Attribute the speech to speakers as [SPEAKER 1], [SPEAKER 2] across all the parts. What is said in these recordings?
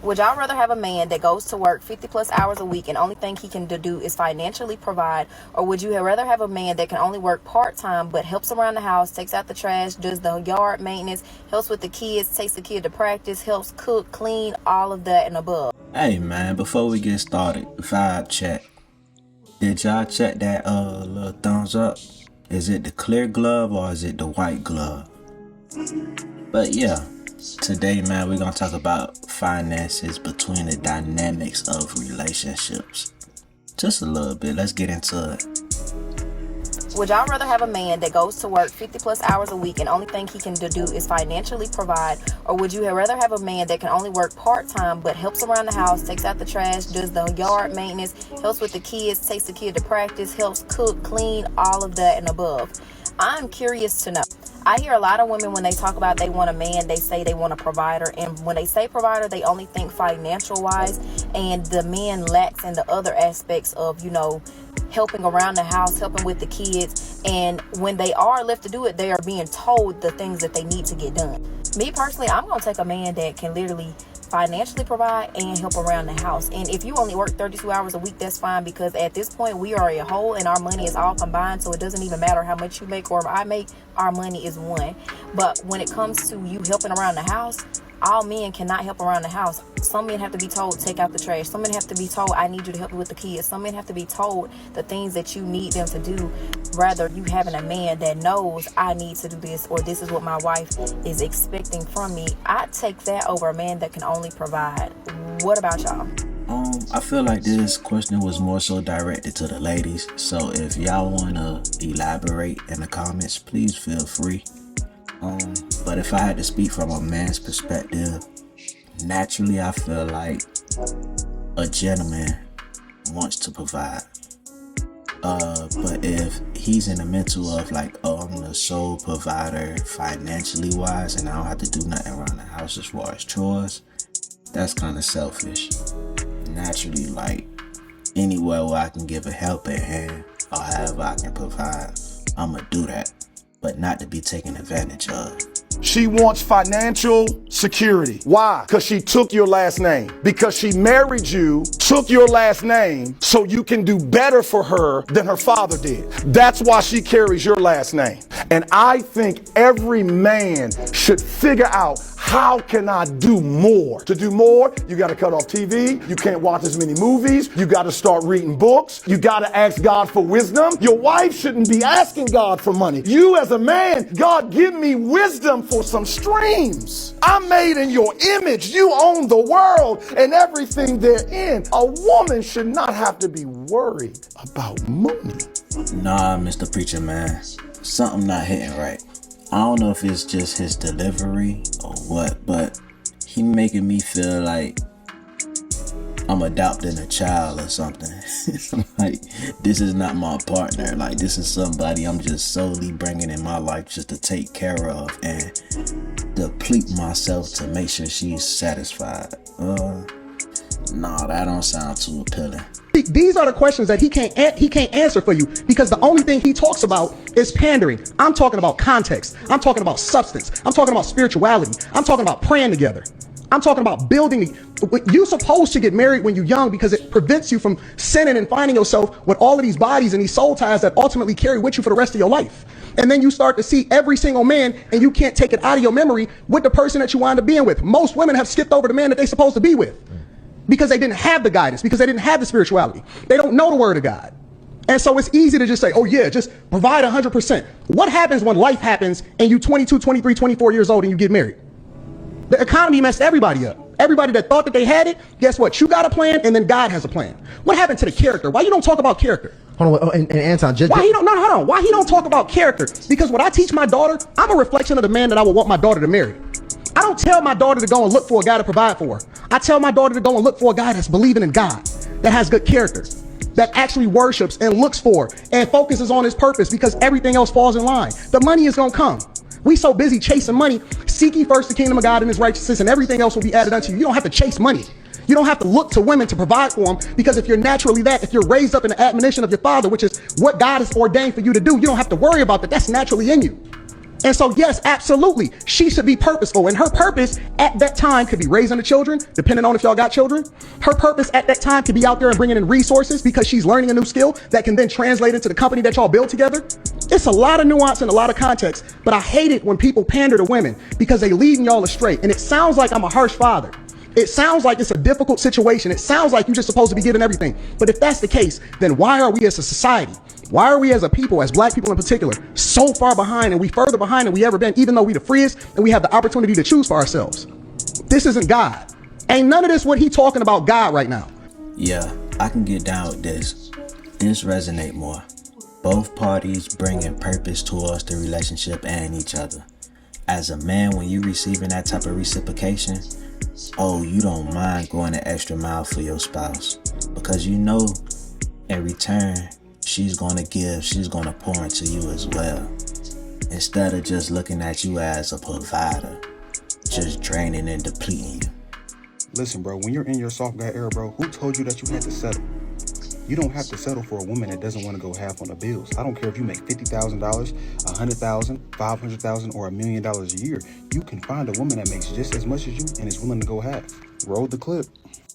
[SPEAKER 1] Would y'all rather have a man that goes to work 50 plus hours a week and only thing he can do is financially provide? Or would you rather have a man that can only work part-time but helps around the house, takes out the trash, does the yard maintenance, helps with the kids, takes the kid to practice, helps cook, clean, all of that and above?
[SPEAKER 2] Hey man, before we get started, vibe check. Did y'all check that little thumbs up? Is it the clear glove or is it the white glove? But yeah, today man, we're gonna talk about finances between the dynamics of relationships. Just a little bit, let's get into it.
[SPEAKER 1] Would y'all rather have a man that goes to work 50 plus hours a week and only thing he can do is financially provide? Or would you rather have a man that can only work part-time but helps around the house, takes out the trash, does the yard maintenance, helps with the kids, takes the kid to practice, helps cook, clean, all of that and above? I'm curious to know. I hear a lot of women when they talk about they want a man, they say they want a provider. And when they say provider, they only think financial wise. And the man lacks in the other aspects of, helping around the house, helping with the kids. And when they are left to do it, they are being told the things that they need to get done. Me personally, I'm going to take a man that can literally financially provide and help around the house. And if you only work 32 hours a week, that's fine, because at this point we are a whole and our money is all combined, so it doesn't even matter how much you make or I make, our money is one. But when it comes to you helping around the house, all men cannot help around the house. Some men have to be told, take out the trash. Some men have to be told, I need you to help me with the kids. Some men have to be told the things that you need them to do. Rather, you having a man that knows, I need to do this, or this is what my wife is expecting from me. I take that over a man that can only provide. What about y'all?
[SPEAKER 2] I feel like this question was more so directed to the ladies. So if y'all want to elaborate in the comments, please feel free. But if I had to speak from a man's perspective, naturally I feel like a gentleman wants to provide. But if he's in the mental of like, I'm the sole provider financially wise and I don't have to do nothing around the house as far as chores, that's kind of selfish. Naturally, like anywhere where I can give a helping hand or however I can provide, I'ma do that, but not to be taken advantage of.
[SPEAKER 3] She wants financial security. Why? Because she took your last name. Because she married you, took your last name, so you can do better for her than her father did. That's why she carries your last name. And I think every man should figure out, how can I do more? To do more, you got to cut off TV. You can't watch as many movies. You got to start reading books. You got to ask God for wisdom. Your wife shouldn't be asking God for money. You as a man, God, give me wisdom for some streams. I'm made in your image. You own the world and everything therein. A woman should not have to be worried about money.
[SPEAKER 2] Nah, Mr. Preacher Man, something not hitting right. I don't know if it's just his delivery or what, but he making me feel like I'm adopting a child or something. Like, this is not my partner. Like, this is somebody I'm just solely bringing in my life just to take care of and deplete myself to make sure she's satisfied. Nah, that don't sound too appealing.
[SPEAKER 4] These are the questions that he can't answer for you, because the only thing he talks about is pandering. I'm talking about context. I'm talking about substance. I'm talking about spirituality. I'm talking about praying together. I'm talking about building. You're supposed to get married when you're young because it prevents you from sinning and finding yourself with all of these bodies and these soul ties that ultimately carry with you for the rest of your life. And then you start to see every single man and you can't take it out of your memory with the person that you wind up being with. Most women have skipped over the man that they're supposed to be with, because they didn't have the guidance, because they didn't have the spirituality. They don't know the word of God. And so it's easy to just say, oh yeah, just provide 100%. What happens when life happens and you 22, 23, 24 years old and you get married? The economy messed everybody up. Everybody that thought that they had it, guess what? You got a plan and then God has a plan. What happened to the character? Why you don't talk about character?
[SPEAKER 5] Hold on, and Anton,
[SPEAKER 4] why he don't talk about character? Because what I teach my daughter, I'm a reflection of the man that I would want my daughter to marry. I don't tell my daughter to go and look for a guy to provide for her. I tell my daughter to go and look for a guy that's believing in God, that has good character, that actually worships and looks for and focuses on his purpose, because everything else falls in line. The money is gonna come. We so busy chasing money. Seek ye first the kingdom of God and his righteousness, and everything else will be added unto you. You don't have to chase money. You don't have to look to women to provide for them, because if you're naturally that, if you're raised up in the admonition of your father, which is what God has ordained for you to do, you don't have to worry about that. That's naturally in you. And so, yes, absolutely, she should be purposeful. And her purpose at that time could be raising the children, depending on if y'all got children. Her purpose at that time could be out there and bringing in resources because she's learning a new skill that can then translate into the company that y'all build together. It's a lot of nuance and a lot of context, but I hate it when people pander to women because they leading y'all astray. And it sounds like I'm a harsh father. It sounds like it's a difficult situation. It sounds like you're just supposed to be giving everything. But if that's the case, then why are we as a society, why are we as a people, as black people in particular, so far behind, and we further behind than we ever been, even though we the freest and we have the opportunity to choose for ourselves? This isn't God. Ain't none of this what he talking about God right now.
[SPEAKER 2] Yeah, I can get down with this. This resonate more. Both parties bringing purpose towards the relationship and each other. As a man, when you receiving that type of reciprocation, oh, you don't mind going an extra mile for your spouse because you know in return she's going to give, she's going to pour into you as well, instead of just looking at you as a provider, just draining and depleting you.
[SPEAKER 5] Listen, bro, when you're in your soft guy era, bro, who told you that you had to settle? You don't have to settle for a woman that doesn't want to go half on the bills. I don't care if you make $50,000, $100,000, $500,000, or $1 million a year. You can find a woman that makes just as much as you and is willing to go half. Roll the clip.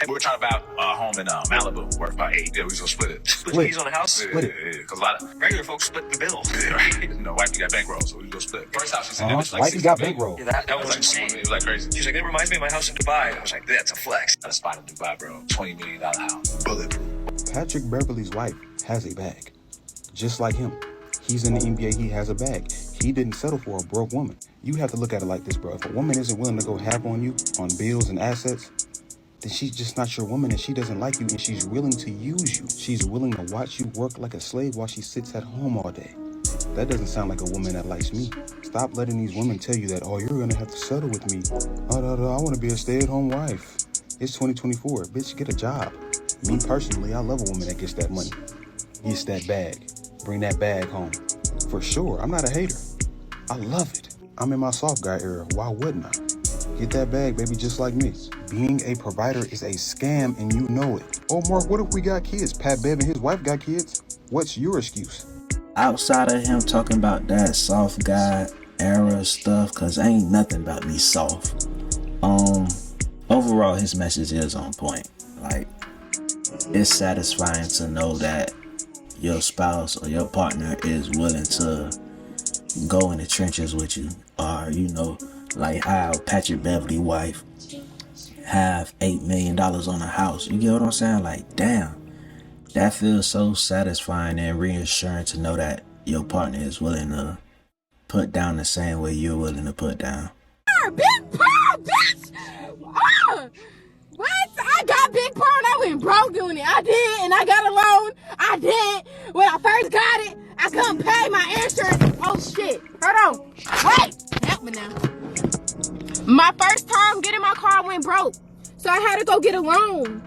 [SPEAKER 6] And we were talking about a home in Malibu worth about 8. Yeah, we was gonna split it.
[SPEAKER 5] Split.
[SPEAKER 6] Keys on the house.
[SPEAKER 5] Split it.
[SPEAKER 6] Yeah, because a lot of regular folks split the bill. Right? You know, wifey got bankroll, so we was gonna split. First house she said it was like
[SPEAKER 5] Wifey got
[SPEAKER 6] 60
[SPEAKER 5] bankroll.
[SPEAKER 6] Yeah, that was insane. It was like crazy. She's like, that reminds me of my house in Dubai. I was like, that's a flex. Got a spot in Dubai, bro. $20 million house. Bulletproof.
[SPEAKER 5] Patrick Beverly's wife has a bag. Just like him. He's in the NBA, he has a bag. He didn't settle for a broke woman. You have to look at it like this, bro. If a woman isn't willing to go half on you on bills and assets, then she's just not your woman and she doesn't like you and she's willing to use you. She's willing to watch you work like a slave while she sits at home all day. That doesn't sound like a woman that likes me. Stop letting these women tell you that, oh, you're gonna have to settle with me. I wanna be a stay-at-home wife. It's 2024, bitch, get a job. Me personally, I love a woman that gets that money, gets that bag, bring that bag home. For sure, I'm not a hater. I love it. I'm in my soft guy era, why wouldn't I? Get that bag, baby, just like me. Being a provider is a scam and you know it. Oh, Mark, what if we got kids? Pat Bev and his wife got kids. What's your excuse?
[SPEAKER 2] Outside of him talking about that soft guy era stuff, cause ain't nothing about me soft. Overall his message is on point. Like, it's satisfying to know that your spouse or your partner is willing to go in the trenches with you, or you know, like how Patrick Beverly wife have $8 million on a house. You get what I'm saying? Like, damn, that feels so satisfying and reassuring to know that your partner is willing to put down the same way you're willing to put down.
[SPEAKER 7] Big pearl, bitch! What? I got big pearl and I went broke doing it. I did, and I got a loan. I did. When I first got it, I couldn't pay my insurance. Oh shit! Hold on. Wait, help me now. My first time getting my car went broke, so I had to go get a loan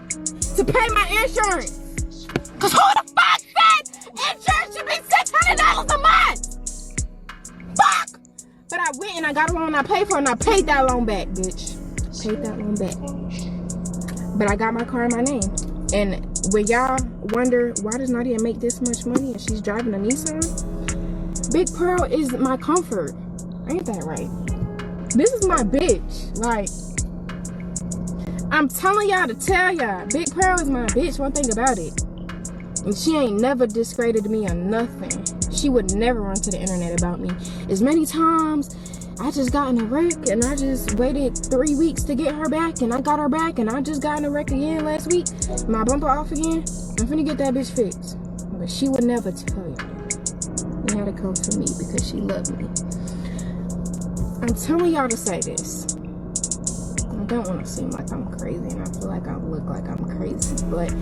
[SPEAKER 7] to pay my insurance. Cause who the fuck said insurance should be $600 a month? Fuck! But I went and I got a loan, I paid for it, and I paid that loan back, bitch. Paid that loan back. But I got my car in my name. And when y'all wonder, why does Nadia make this much money and she's driving a Nissan? Big Pearl is my comfort. Ain't that right? This is my bitch. Like, I'm telling y'all to tell y'all, Big Pearl is my bitch, one thing about it. And she ain't never discredited me or nothing. She would never run to the internet about me. As many times I just got in a wreck and I just waited 3 weeks to get her back and I got her back and I just got in a wreck again last week. My bumper off again. I'm finna get that bitch fixed. But she would never tell you. You had to come for me because she loved me. I'm telling y'all to say this. I don't want to seem like I'm crazy and I feel like I look like I'm crazy, but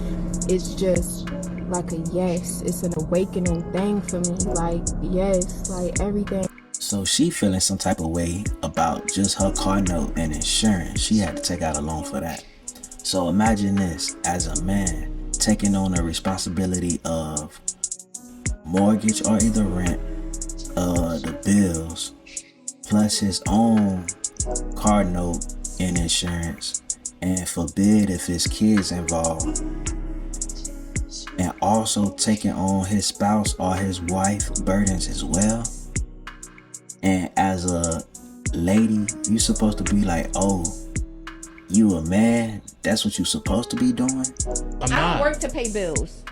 [SPEAKER 7] it's just like a yes. It's an awakening thing for me. Like, yes, like everything.
[SPEAKER 2] So she feeling some type of way about just her car note and insurance. She had to take out a loan for that. So imagine this, as a man taking on the responsibility of mortgage or either rent, the bills, plus his own car note and insurance, and forbid if his kids involved, and also taking on his spouse or his wife burdens as well. And as a lady, you supposed to be like, oh, you a man? That's what you supposed to be doing?
[SPEAKER 8] I don't work to pay bills.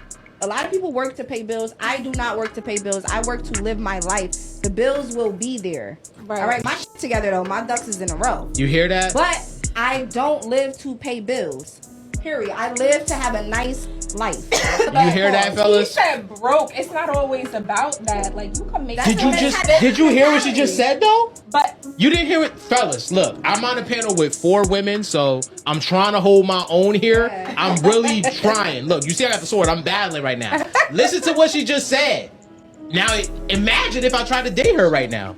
[SPEAKER 8] A lot of people work to pay bills. I do not work to pay bills. I work to live my life. The bills will be there. Right. All right, my shit together though. My ducks is in a row.
[SPEAKER 9] You hear that?
[SPEAKER 8] But I don't live to pay bills. Period. I live to have a nice life.
[SPEAKER 9] You hear that, fellas?
[SPEAKER 7] She said broke. It's not always about that. Like, you can make.
[SPEAKER 9] Did you hear what she just said though?
[SPEAKER 7] But
[SPEAKER 9] you didn't hear it, fellas. Look, I'm on a panel with 4 women, so I'm trying to hold my own here. I'm really trying. Look, you see, I got the sword. I'm battling right now. Listen to what she just said. Now, imagine if I tried to date her right now.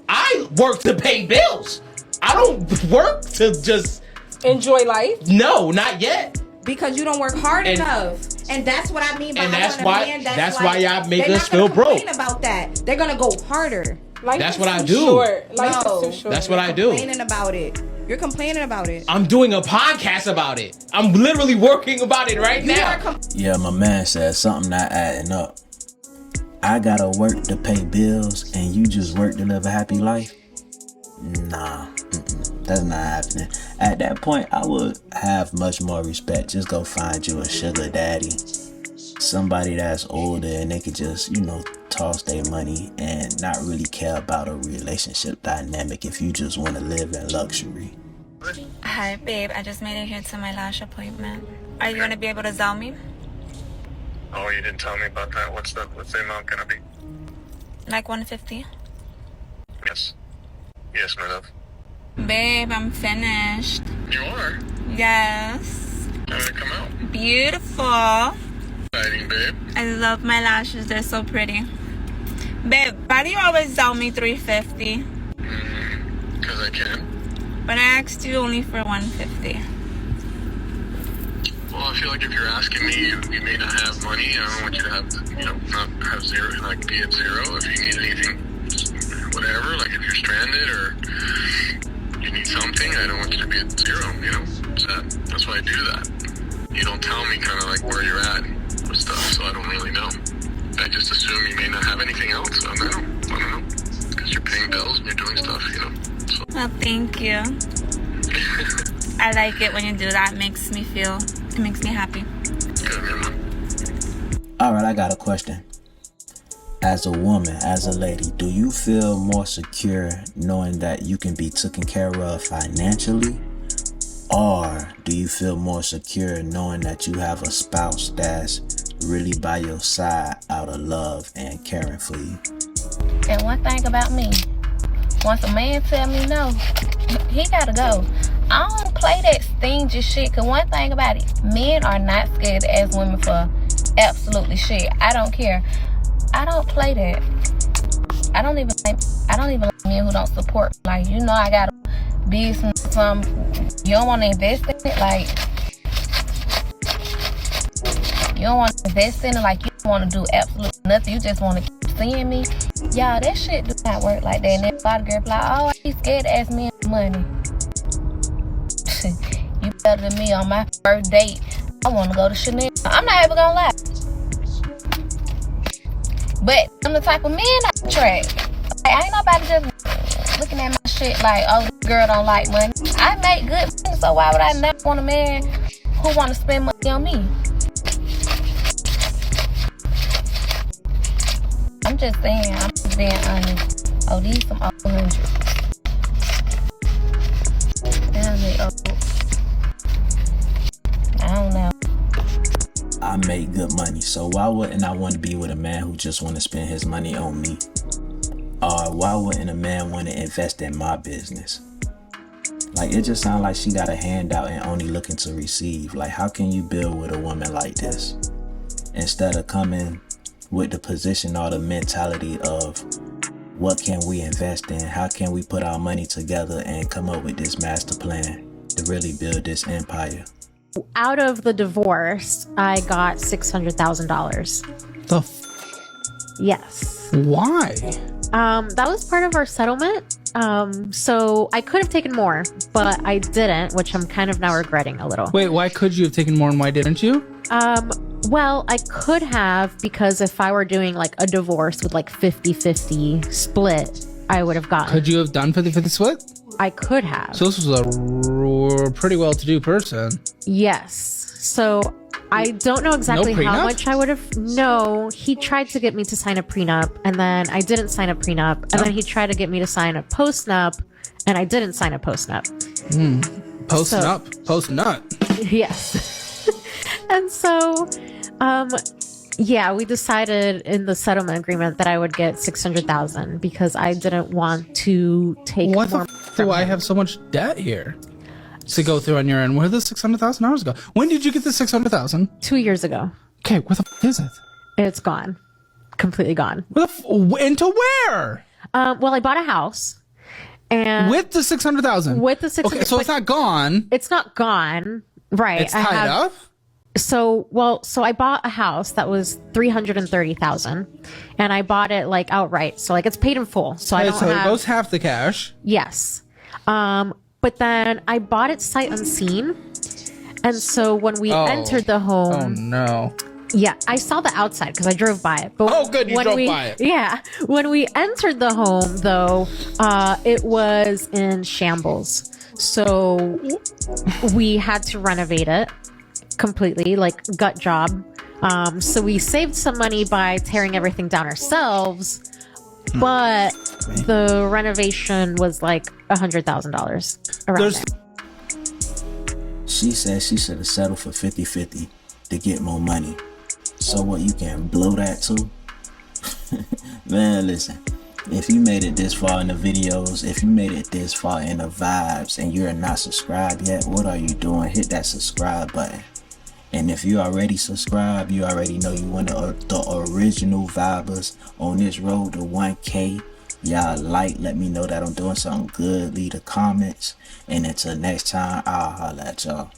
[SPEAKER 9] I work to pay bills. I don't work to just
[SPEAKER 7] enjoy life.
[SPEAKER 9] No, not yet.
[SPEAKER 8] Because you don't work hard enough. And that's what I mean by
[SPEAKER 9] and
[SPEAKER 8] that's
[SPEAKER 9] why y'all make us feel broke.
[SPEAKER 8] About that. They're gonna go harder.
[SPEAKER 7] Life
[SPEAKER 9] that's
[SPEAKER 7] is
[SPEAKER 9] what I
[SPEAKER 7] too
[SPEAKER 9] do.
[SPEAKER 7] Short. Life is too short.
[SPEAKER 9] That's what I do.
[SPEAKER 8] Complaining about it. You're complaining about it.
[SPEAKER 9] I'm doing a podcast about it. I'm literally working about it right now.
[SPEAKER 2] Yeah, my man said something not adding up. I gotta work to pay bills and you just work to live a happy life? Nah, that's not happening. At that point, I would have much more respect. Just go find you a sugar daddy. Somebody that's older and they could just, toss their money and not really care about a relationship dynamic if you just want to live in luxury.
[SPEAKER 10] Hi, babe. I just made it here to my lash appointment. Are you going to be able to sell me?
[SPEAKER 6] Oh, you didn't tell me about that. What's the amount gonna be?
[SPEAKER 10] Like 150?
[SPEAKER 6] Yes. Yes, my love.
[SPEAKER 10] Babe, I'm finished.
[SPEAKER 6] You are?
[SPEAKER 10] Yes.
[SPEAKER 6] How did it come out?
[SPEAKER 10] Beautiful.
[SPEAKER 6] Exciting, babe.
[SPEAKER 10] I love my lashes. They're so pretty. Babe, why do you always sell me $350?
[SPEAKER 6] Because I can.
[SPEAKER 10] But I asked you only for $150.
[SPEAKER 6] Well, I feel like if you're asking me, you may not have money. I don't want you to have, not have zero, like be at zero. If you need anything, just whatever, like if you're stranded or you need something, I don't want you to be at zero, So that's why I do that. You don't tell me kind of like where you're at with stuff, so I don't really know. I just assume you may not have anything else. I don't know. Because you're paying bills and you're doing stuff, So.
[SPEAKER 10] Well, thank you. I like it when you do that. It makes me happy.
[SPEAKER 2] Alright, I got a question. As a woman, as a lady, do you feel more secure knowing that you can be taken care of financially? Or do you feel more secure knowing that you have a spouse that's really by your side out of love and caring for you?
[SPEAKER 1] And one thing about me, once a man tell me no, he gotta go. I don't play that stingy shit, cause one thing about it, men are not scared to ask women for absolutely shit. I don't care. I don't play that. I don't even like men who don't support. Like, I got a business, you don't want to invest in it. Like, you don't want to invest in it. Like, you don't want to do absolutely nothing. You just want to keep seeing me. Y'all, that shit do not work like that. And then a lot of girls be like, oh, I be scared to ask men for money. You better than me. On my first date, I want to go to Chanel. I'm not ever gonna lie. But I'm the type of men I attract. Like, ain't nobody just looking at my shit like, oh, this girl don't like money. I make good money, so why would I not want a man who want to spend money on me? I'm just saying, I'm just being honest. Oh, these some old hundreds. Damn, they old. I don't know.
[SPEAKER 2] I make good money, so why wouldn't I want to be with a man who just want to spend his money on me? Or why wouldn't a man want to invest in my business? Like, it just sounds like she got a handout and only looking to receive. Like, how can you build with a woman like this? Instead of coming with the position or the mentality of what can we invest in? How can we put our money together and come up with this master plan to really build this empire?
[SPEAKER 11] Out of the divorce, I got $600,000. Yes.
[SPEAKER 12] Why?
[SPEAKER 11] That was part of our settlement. So I could have taken more, but I didn't, which I'm kind of now regretting a little.
[SPEAKER 12] Wait, why could you have taken more and why didn't you?
[SPEAKER 11] Well, I could have, because if I were doing like a divorce with like 50-50 split, I would have gotten.
[SPEAKER 12] Could you have done 50-50 split?
[SPEAKER 11] I could have.
[SPEAKER 12] So this was a pretty well-to-do person.
[SPEAKER 11] Yes. So I don't know exactly
[SPEAKER 12] No
[SPEAKER 11] how
[SPEAKER 12] prenup?
[SPEAKER 11] much I would have. No, he tried to get me to sign a prenup, and then I didn't sign a prenup, and then he tried to get me to sign a postnup, and I didn't sign a postnup.
[SPEAKER 12] Post-nut.
[SPEAKER 11] Yes. And so, yeah, we decided in the settlement agreement that I would get $600,000 because I didn't want to take
[SPEAKER 12] What
[SPEAKER 11] more.
[SPEAKER 12] the do I have so much debt here to go through on your end? Where did the $600,000 go? When did you get the $600,000?
[SPEAKER 11] 2 years ago.
[SPEAKER 12] Okay, where the is it?
[SPEAKER 11] It's gone. Completely gone.
[SPEAKER 12] Into where?
[SPEAKER 11] Well, I bought a house. And
[SPEAKER 12] with the $600,000?
[SPEAKER 11] With the $600,000.
[SPEAKER 12] Okay, so it's not gone.
[SPEAKER 11] It's not gone. Right.
[SPEAKER 12] It's tied up?
[SPEAKER 11] So I bought a house that was $330,000 and I bought it like outright. So like it's paid in full. So
[SPEAKER 12] it goes half the cash.
[SPEAKER 11] Yes. But then I bought it sight unseen. And so when we entered the home.
[SPEAKER 12] Oh no.
[SPEAKER 11] Yeah, I saw the outside because I drove by it. But
[SPEAKER 12] good, you drove by it.
[SPEAKER 11] Yeah. When we entered the home though, it was in shambles. So we had to renovate it completely, like gut job. So we saved some money by tearing everything down ourselves, but the renovation was like $100,000 around there.
[SPEAKER 2] She said she should have settled for 50-50 to get more money. So what, you can blow that too? Man, listen. If you made it this far in the videos, if you made it this far in the vibes and you're not subscribed yet, what are you doing? Hit that subscribe button. And if you already subscribed, you already know you one of the original vibers on this road to 1K. Y'all let me know that I'm doing something good. Leave the comments. And until next time, I'll holla at y'all.